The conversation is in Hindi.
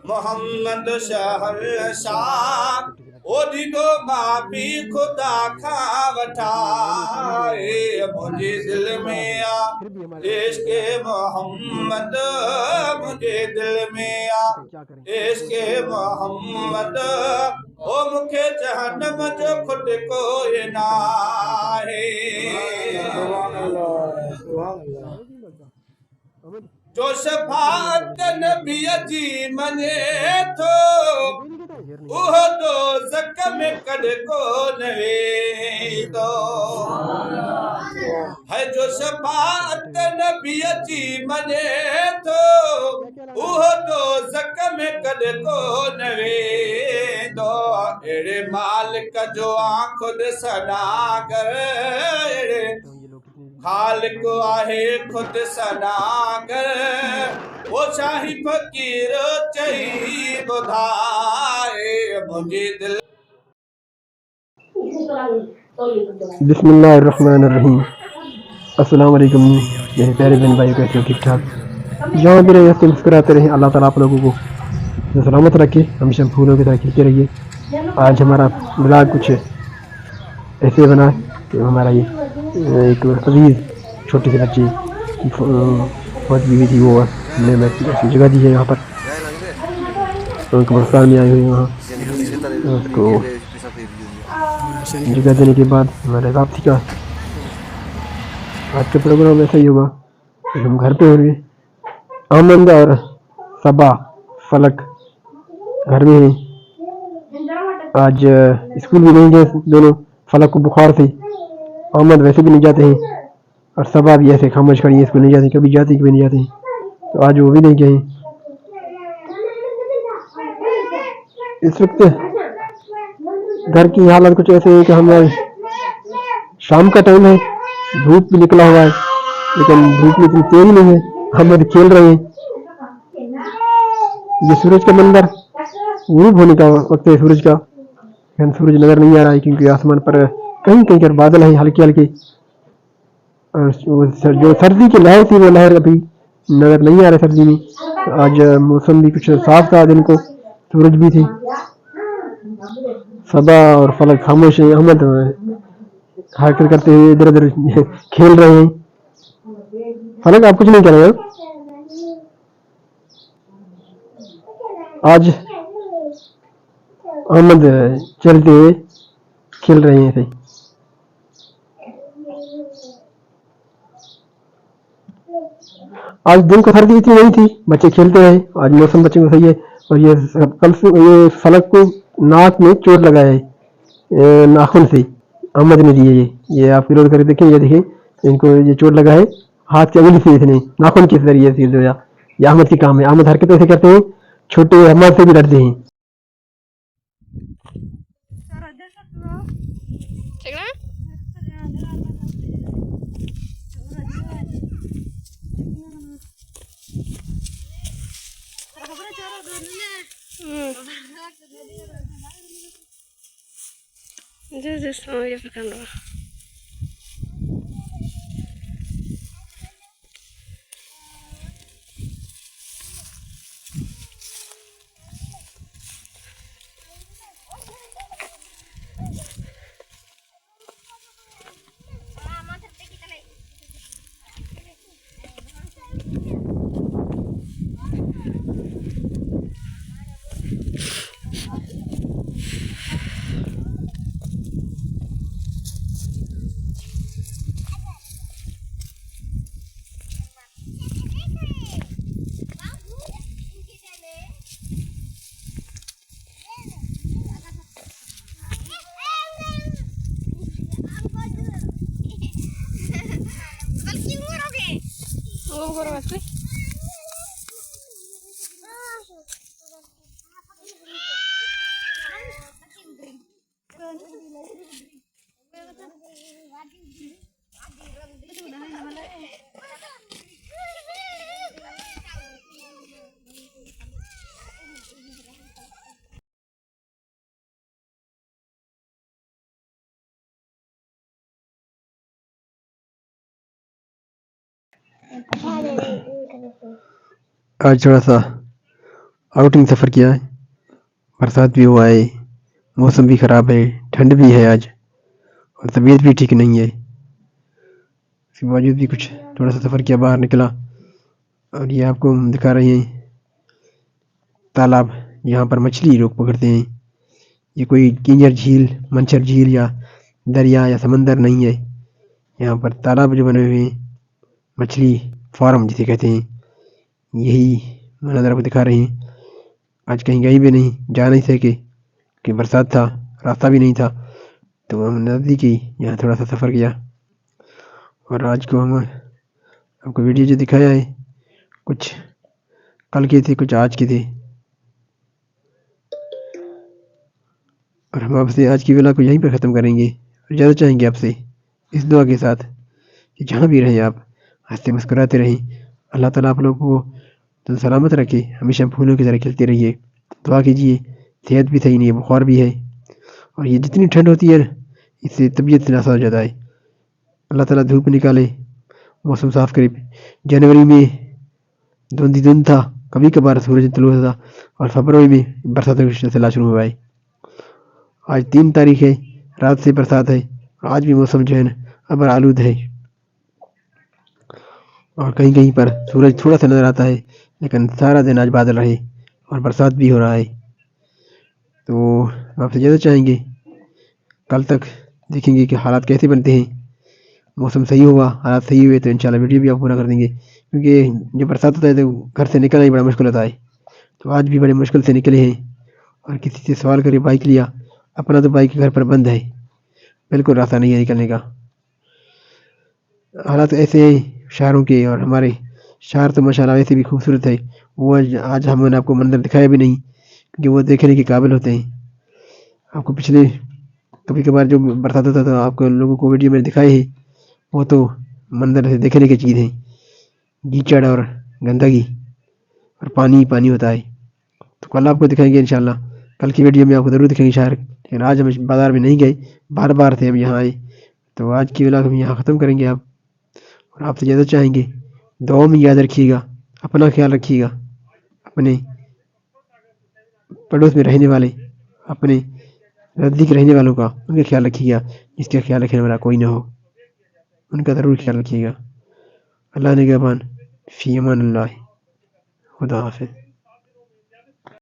मोहम्मद शहंशाह ओडी दो माफ़ी खुदा खा वठाए मुझे दिल में आ इश्क मोहम्मद मुझे दिल में आ इश्क मोहम्मद ओ मुखे जहन्नम जो खुद कोई ना है जो शफाअत नबीअ जी मञे थो उहो दोज़ख में कॾहिं कोन वेंदो है जो शफाअत नबीअ जी मञे थो उहो दोज़ख में कॾहिं कोन वेंदो अहिड़े मालिक जो आंखुं ॾिसंदागर अहिड़े खालिक आहे खुद सनागर वो शाही फकीर चई ॿुधाए मुंहिंजी दिल बिस्मिल्लाहिर्रहमानिर्रहीम। अस्सलाम वालेकुम मेरे प्यारे बहन भाई, कैसे हो? ठीक ठाक? जहाँ भी रहे हंसते मुस्कुराते रहे। अल्लाह ताला आप लोगों को सलामत रखे, हमेशा फूलों की तरह खिलते रहिए। आज हमारा ब्लॉग कुछ ऐसे बना कि हमारा ये एक अजीज छोटी सी बच्ची की फौत भी हुई थी। वो हमने ऐसी जगह दी है यहाँ पर, कब्रिस्तान में आई हुई है। वहाँ उसको जगह देने के बाद हमारे वापसी का आज का प्रोग्राम ऐसा ही होगा कि हम घर पे होंगे। अहमद और सबा फलक घर में हैं। आज स्कूल भी नहीं गए दोनों। फलक को बुखार थी, अहमद वैसे भी नहीं जाते हैं, और सबा भी ऐसे खामोश खड़ी है, स्कूल नहीं जाती, कभी जाती कभी नहीं जाती। तो आज वो भी नहीं गए। इस वक्त घर की हालत कुछ ऐसे है कि हमारे शाम का टाइम है, धूप भी निकला हुआ है, लेकिन धूप में इतनी तेज नहीं है। हम अभी खेल रहे हैं। ये सूरज का मंदिर गुरूब होने का वक्त है सूरज का, लेकिन सूरज नजर नहीं आ रहा है क्योंकि आसमान पर कहीं कहीं पर बादल हैं हल्के हल्के। और जो सर्दी की लहर थी वो लहर अभी नजर नहीं आ रहा सर्दी में। तो आज मौसम भी कुछ साफ था, दिन को सूरज भी थी। सबा और फलक खामोश है, अहमद हरकत करते हुए इधर उधर खेल रहे हैं। फलक आप कुछ नहीं कर रहे हो? आज अहमद चलते हुए खेल रहे हैं। आज दिन को सर्दी इतनी नहीं थी, बच्चे खेलते रहे। आज मौसम बच्चों को सही है। और ये कल से ये फलक को नाक में चोट लगा है, नाखून से अहमद ने दिए। ये आप विरोध करके देखें, ये देखें इनको ये चोट लगा है हाथ की अंगुली से, इसने नाखून के जरिए से दिया। ये अहमद की काम है। अहमद हरकत ऐसे करते हैं, छोटे अहमद से भी डरते हैं। This is आज थोड़ा सा आउटिंग सफ़र किया है। बरसात भी हुआ है, मौसम भी ख़राब है, ठंड भी है आज और तबीयत भी ठीक नहीं है। इसके बावजूद भी कुछ थोड़ा सा सफ़र किया, बाहर निकला और ये आपको हम दिखा रहे हैं तालाब। यहाँ पर मछली लोग पकड़ते हैं। ये कोई किंजर झील, मंचर झील या दरिया या समंदर नहीं है। यहाँ पर तालाब जो बने हुए हैं, मछली फार्म जिसे कहते हैं, यही मंजर आपको दिखा रहे हैं। आज कहीं गए भी नहीं, जा नहीं सके कि बरसात था, रास्ता भी नहीं था, तो हम नज़दीक ही यहाँ थोड़ा सा सफ़र किया। और आज को हम आपको वीडियो जो दिखाया है, कुछ कल के थे, कुछ आज के थे। और हम आपसे आज की वेला को यहीं पर ख़त्म करेंगे। ज़्यादा चाहेंगे आपसे इस दुआ के साथ कि जहाँ भी रहें आप हंसते मुस्कुराते रहें। अल्लाह ताला आप लोगों को तो सलामत रखे, हमेशा फूलों की तरह खिलते रहिए। दुआ कीजिए, सेहत भी सही नहीं है, बुखार भी है और ये जितनी ठंड होती है ना, इससे तबीयत नासा हो जाता है। अल्लाह ताला धूप निकाले, मौसम साफ़ करे। जनवरी में धुंध धुंध था, कभी कभार सूरज तुलू होता था और फरवरी में बरसातों का सिलसिला शुरू हुआ है। आज 3 तारीख है, रात से बरसात है और आज भी मौसम जो है ना अबर आलूद है और कहीं कहीं पर सूरज थोड़ा सा नज़र आता है, लेकिन सारा दिन आज बादल रहे और बरसात भी हो रहा है। तो आपसे ज़्यादा चाहेंगे कल तक देखेंगे कि हालात कैसे बनते हैं। मौसम सही हुआ, हालात सही हुए तो इंशाल्लाह वीडियो भी आप पूरा कर देंगे, क्योंकि जब बरसात होता है तो घर से निकलना ही बड़ा मुश्किल होता है। तो आज भी बड़े मुश्किल से निकले हैं और किसी से सवाल करके बाइक लिया। अपना तो बाइक घर पर बंद है, बिल्कुल रास्ता नहीं है निकलने का। हालात ऐसे हैं शहरों के, और हमारे शहर तो माशाल्लाह वैसे भी खूबसूरत है। वो आज हमने आपको मंदिर दिखाया भी नहीं, क्योंकि वो देखने के काबिल होते हैं। आपको पिछले कभी कभार जो बरसात होता था आपको लोगों को वीडियो में दिखाए हैं, वो तो मंदिर से देखने की चीज़ है। कीचड़ और गंदगी और पानी पानी होता है। तो कल आपको दिखाएंगे इंशाल्लाह, कल की वीडियो में आपको ज़रूर दिखाएंगे शहर। लेकिन आज हम बाज़ार में नहीं गए, बार बार थे हम यहाँ आए, तो आज की व्लॉग हम यहाँ ख़त्म करेंगे आप। और आपसे ज़्यादा चाहेंगे दुआ में याद रखिएगा, अपना ख्याल रखिएगा, अपने पड़ोस में रहने वाले, अपने नज़दीक रहने वालों का, उनका ख्याल रखिएगा। जिसका ख्याल रखने वाला कोई ना हो, उनका ज़रूर ख्याल रखिएगा। अल्लाह निगहबान, फ़ी अमान अल्लाह, खुदा हाफ़िज़।